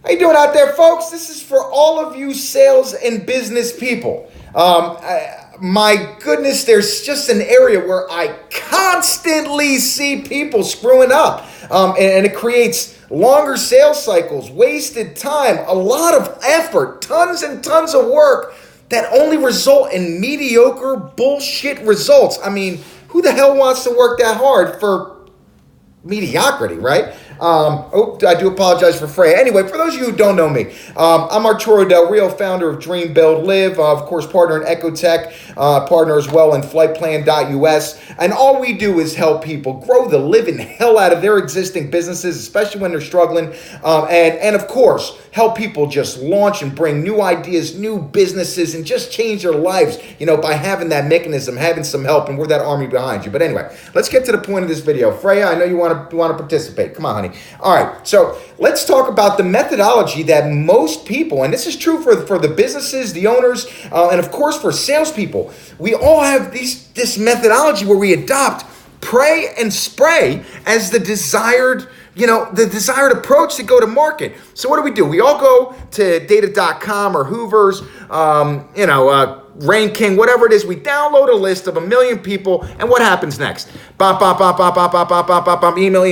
How you doing out there, folks? This is for all of you sales and business people. My goodness, there's just an area where I constantly see people screwing up. And it creates longer sales cycles, wasted time, a lot of effort, tons and tons of work that only result in mediocre bullshit results. I mean, who the hell wants to work that hard for mediocrity, right? I do apologize for Freya. Anyway, for those of you who don't know me, I'm Arturo Del Rio, founder of Dream Build Live, of course, partner in Ecotech, partner as well in flightplan.us. And all we do is help people grow the living hell out of their existing businesses, especially when they're struggling. And of course, help people just launch and bring new ideas, new businesses, and just change their lives, by having that mechanism, having some help, and we're that army behind you. But anyway, let's get to the point of this video. Freya, I know you want to participate. Come on, honey. All right, so let's talk about the methodology that most people, and this is true for the businesses, the owners, and of course for salespeople, we all have this methodology where we adopt pray and spray as the desired approach to go to market. So what do? We all go to data.com or Hoover's, Rain King, whatever it is. We download a list of 1 million people, and what happens next? Bop, bop, bop, bop, bop, bop, bop, bop, bop, bop, email,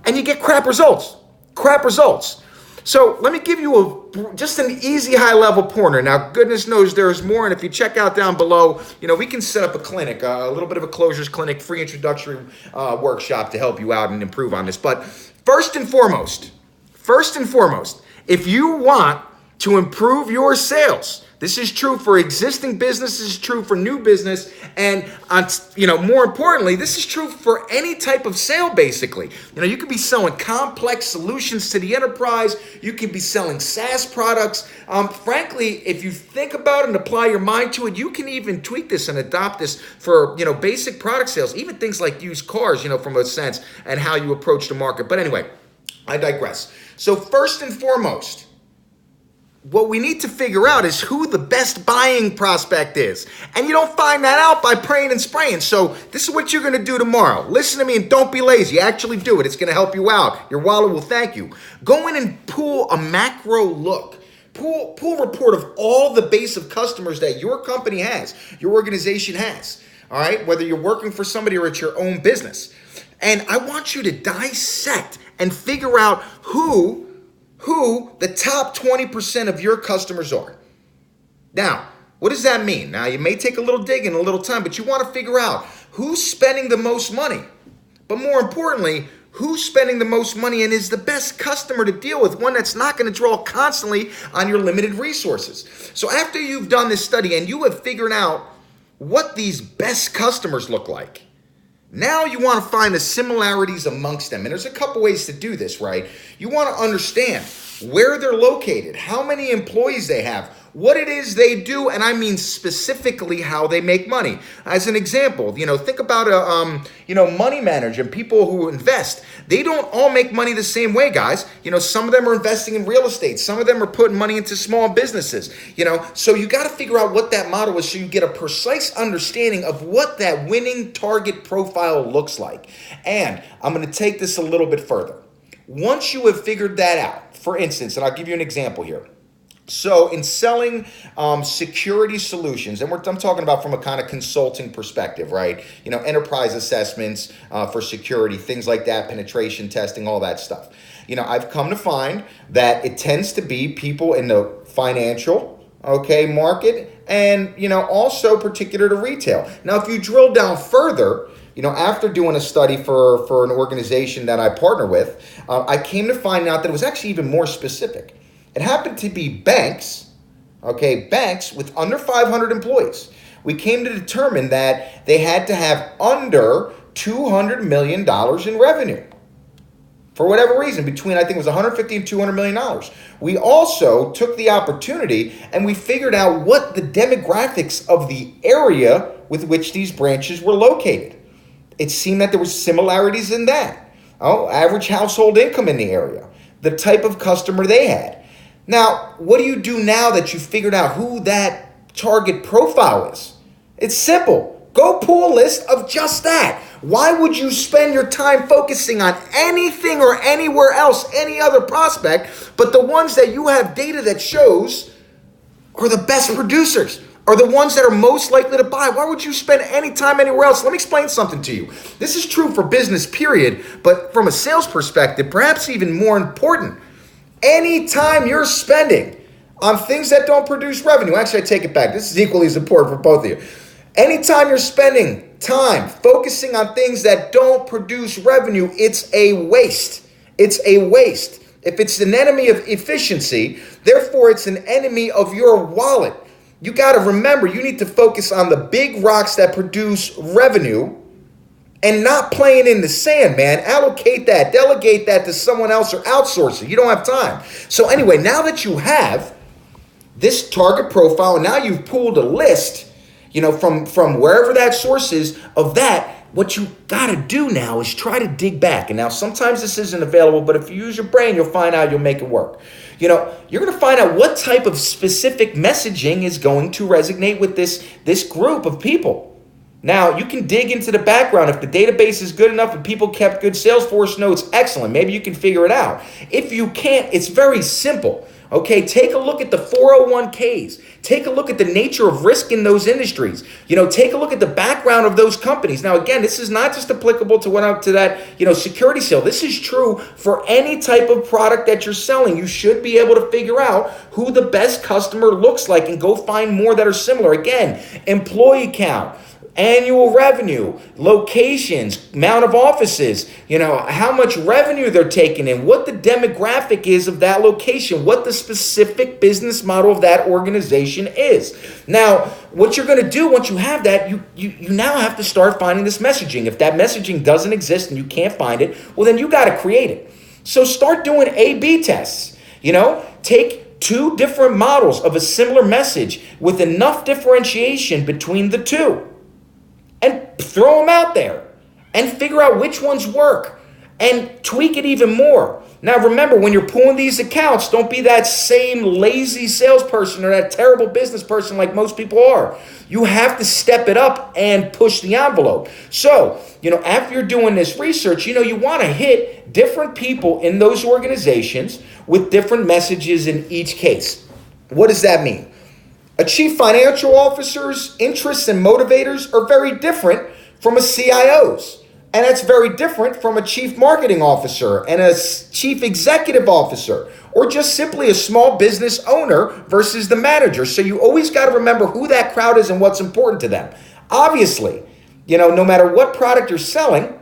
and you get crap results. So let me give you just an easy high-level pointer. Now, goodness knows there's more, and if you check out down below, we can set up a clinic, a little bit of a closures clinic, free introductory workshop to help you out and improve on this. But first and foremost, if you want to improve your sales, this is true for existing businesses, true for new business, and more importantly, this is true for any type of sale, basically. You could be selling complex solutions to the enterprise. You could be selling SaaS products. Frankly, if you think about it and apply your mind to it, you can even tweak this and adopt this for, basic product sales, even things like used cars, from a sense, and how you approach the market. But anyway, I digress. So first and foremost, what we need to figure out is who the best buying prospect is. And you don't find that out by praying and spraying. So this is what you're going to do tomorrow. Listen to me and don't be lazy. Actually do it. It's going to help you out. Your wallet will thank you. Go in and pull a macro look. Pull a report of all the base of customers that your company has, your organization has. All right? Whether you're working for somebody or it's your own business. And I want you to dissect and figure out who the top 20% of your customers are. Now, what does that mean? Now, you may take a little digging, a little time, but you want to figure out who's spending the most money. But more importantly, who's spending the most money and is the best customer to deal with, one that's not going to draw constantly on your limited resources. So after you've done this study and you have figured out what these best customers look like, now you want to find the similarities amongst them. And there's a couple ways to do this, right? You want to understand where they're located, how many employees they have, what it is they do, and I mean specifically how they make money. As an example, think about a money manager and people who invest. They don't all make money the same way, guys. Some of them are investing in real estate. Some of them are putting money into small businesses. So you got to figure out what that model is so you get a precise understanding of what that winning target profile looks like. And I'm going to take this a little bit further. Once you have figured that out, for instance, and I'll give you an example here. So in selling security solutions, and I'm talking about from a kind of consulting perspective, right? Enterprise assessments for security, things like that, penetration testing, all that stuff. I've come to find that it tends to be people in the financial, market, and, also particular to retail. Now, if you drill down further, after doing a study for an organization that I partner with, I came to find out that it was actually even more specific. It happened to be banks with under 500 employees. We came to determine that they had to have under $200 million in revenue. For whatever reason, between, I think it was $150 and $200 million. We also took the opportunity and we figured out what the demographics of the area with which these branches were located. It seemed that there were similarities in that. Average household income in the area, the type of customer they had. Now, what do you do now that you figured out who that target profile is? It's simple. Go pull a list of just that. Why would you spend your time focusing on anything or anywhere else, any other prospect, but the ones that you have data that shows are the best producers, are the ones that are most likely to buy? Why would you spend any time anywhere else? Let me explain something to you. This is true for business, period, but from a sales perspective, perhaps even more important. Any time you're spending on things that don't produce revenue, actually I take it back, this is equally as important for both of you. Anytime you're spending time focusing on things that don't produce revenue, it's a waste. It's a waste. If it's an enemy of efficiency, therefore it's an enemy of your wallet. You got to remember, you need to focus on the big rocks that produce revenue and not playing in the sand, man. Allocate that, delegate that to someone else or outsource it. You don't have time. So anyway, now that you have this target profile, and now you've pulled a list, from wherever that source is of that, what you got to do now is try to dig back. And now sometimes this isn't available, but if you use your brain, you'll find out, you'll make it work. You're going to find out what type of specific messaging is going to resonate with this group of people. Now, you can dig into the background. If the database is good enough and people kept good Salesforce notes, excellent. Maybe you can figure it out. If you can't, it's very simple. Okay, take a look at the 401ks. Take a look at the nature of risk in those industries. Take a look at the background of those companies. Now, again, this is not just applicable to that, security sale. This is true for any type of product that you're selling. You should be able to figure out who the best customer looks like and go find more that are similar. Again, employee count, annual revenue, locations, amount of offices, how much revenue they're taking in, what the demographic is of that location, what the specific business model of that organization is. Now, what you're going to do once you have that, you now have to start finding this messaging. If that messaging doesn't exist and you can't find it, well, then you got to create it. So start doing A/B tests. Take two different models of a similar message with enough differentiation between the two, and throw them out there and figure out which ones work and tweak it even more. Now, remember, when you're pulling these accounts, don't be that same lazy salesperson or that terrible business person like most people are. You have to step it up and push the envelope. So, after you're doing this research, you want to hit different people in those organizations with different messages in each case. What does that mean? A chief financial officer's interests and motivators are very different from a CIO's. And that's very different from a chief marketing officer and a chief executive officer, or just simply a small business owner versus the manager. So you always got to remember who that crowd is and what's important to them. Obviously, no matter what product you're selling,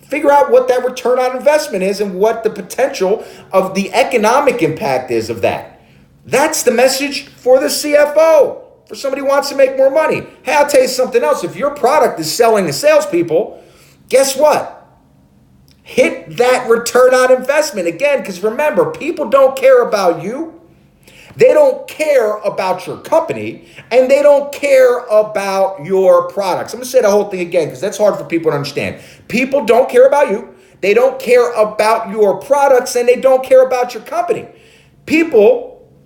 figure out what that return on investment is and what the potential of the economic impact is of that. That's the message for the CFO, for somebody who wants to make more money. Hey, I'll tell you something else. If your product is selling to salespeople, guess what? Hit that return on investment. Again, because remember, people don't care about you. They don't care about your company, and they don't care about your products. I'm going to say the whole thing again because that's hard for people to understand. People don't care about you. They don't care about your products, and they don't care about your company.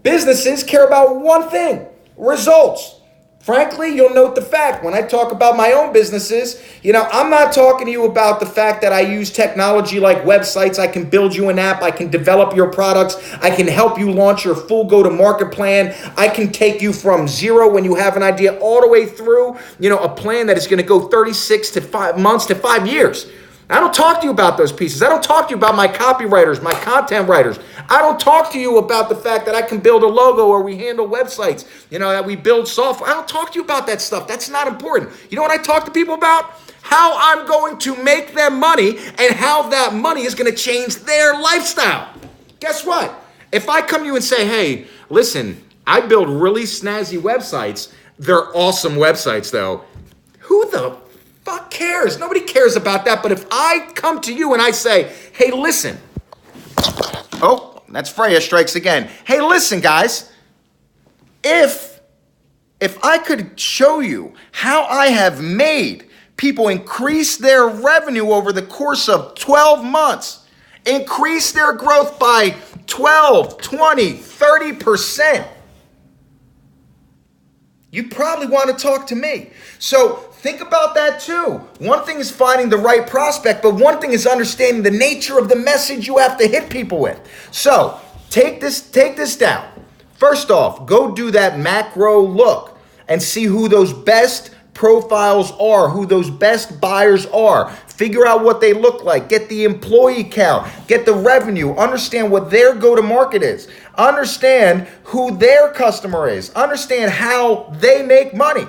Businesses care about one thing: results. Frankly, you'll note the fact when I talk about my own businesses, I'm not talking to you about the fact that I use technology like websites. I can build you an app. I can develop your products. I can help you launch your full go-to-market plan. I can take you from zero when you have an idea all the way through, a plan that is going to go 36 to 5 months to 5 years. I don't talk to you about those pieces. I don't talk to you about my copywriters, my content writers. I don't talk to you about the fact that I can build a logo or we handle websites, that we build software. I don't talk to you about that stuff. That's not important. You know what I talk to people about? How I'm going to make them money and how that money is going to change their lifestyle. Guess what? If I come to you and say, hey, listen, I build really snazzy websites. They're awesome websites, though. Who the fuck cares? Nobody cares about that. But if I come to you and I say, hey, listen. Oh, that's Freya strikes again. Hey, listen, guys. If I could show you how I have made people increase their revenue over the course of 12 months, increase their growth by 12, 20, 30%, you probably want to talk to me. So Think about that too. One thing is finding the right prospect, but one thing is understanding the nature of the message you have to hit people with. So take this down. First off, go do that macro look and see who those best profiles are, who those best buyers are. Figure out what they look like. Get the employee count. Get the revenue. Understand what their go-to-market is. Understand who their customer is. Understand how they make money.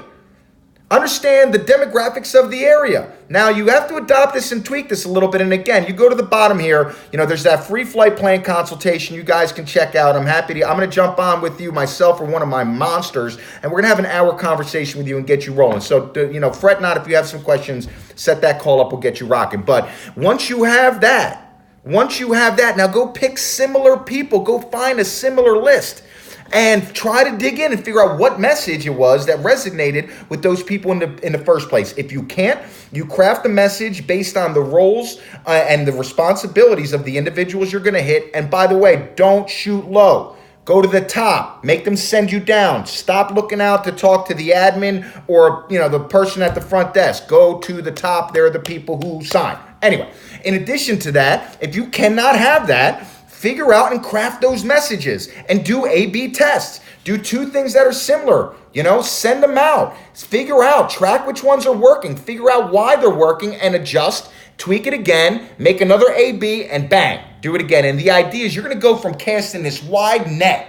Understand the demographics of the area. Now, you have to adopt this and tweak this a little bit. And again, you go to the bottom here, there's that free flight plan consultation you guys can check out. I'm going to jump on with you, myself, or one of my monsters, and we're going to have an hour conversation with you and get you rolling. So, fret not if you have some questions, set that call up, we'll get you rocking. But once you have that, now go pick similar people, go find a similar list. And try to dig in and figure out what message it was that resonated with those people in the first place. If you can't, you craft the message based on the roles and the responsibilities of the individuals you're going to hit. And by the way, don't shoot low. Go to the top. Make them send you down. Stop looking out to talk to the admin or the person at the front desk. Go to the top. They're the people who sign. Anyway, in addition to that, if you cannot have that, figure out and craft those messages and do A/B tests. Do two things that are similar, send them out. Figure out, track which ones are working, figure out why they're working and adjust, tweak it again, make another A/B and bang, do it again. And the idea is you're going to go from casting this wide net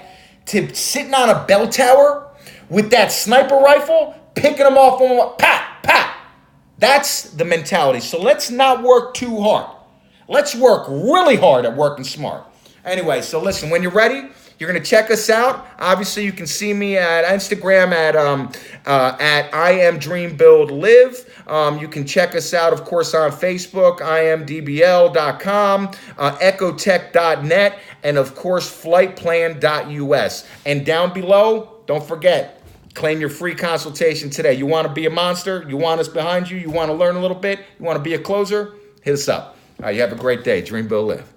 to sitting on a bell tower with that sniper rifle, picking them off on pat, pat. That's the mentality. So let's not work too hard. Let's work really hard at working smart. Anyway, so listen, when you're ready, you're going to check us out. Obviously, you can see me at Instagram at I am Dream Build Live. You can check us out, of course, on Facebook, imdbl.com, ecotech.net, and, of course, flightplan.us. And down below, don't forget, claim your free consultation today. You want to be a monster? You want us behind you? You want to learn a little bit? You want to be a closer? Hit us up. All right, you have a great day. Dream, Build, Live.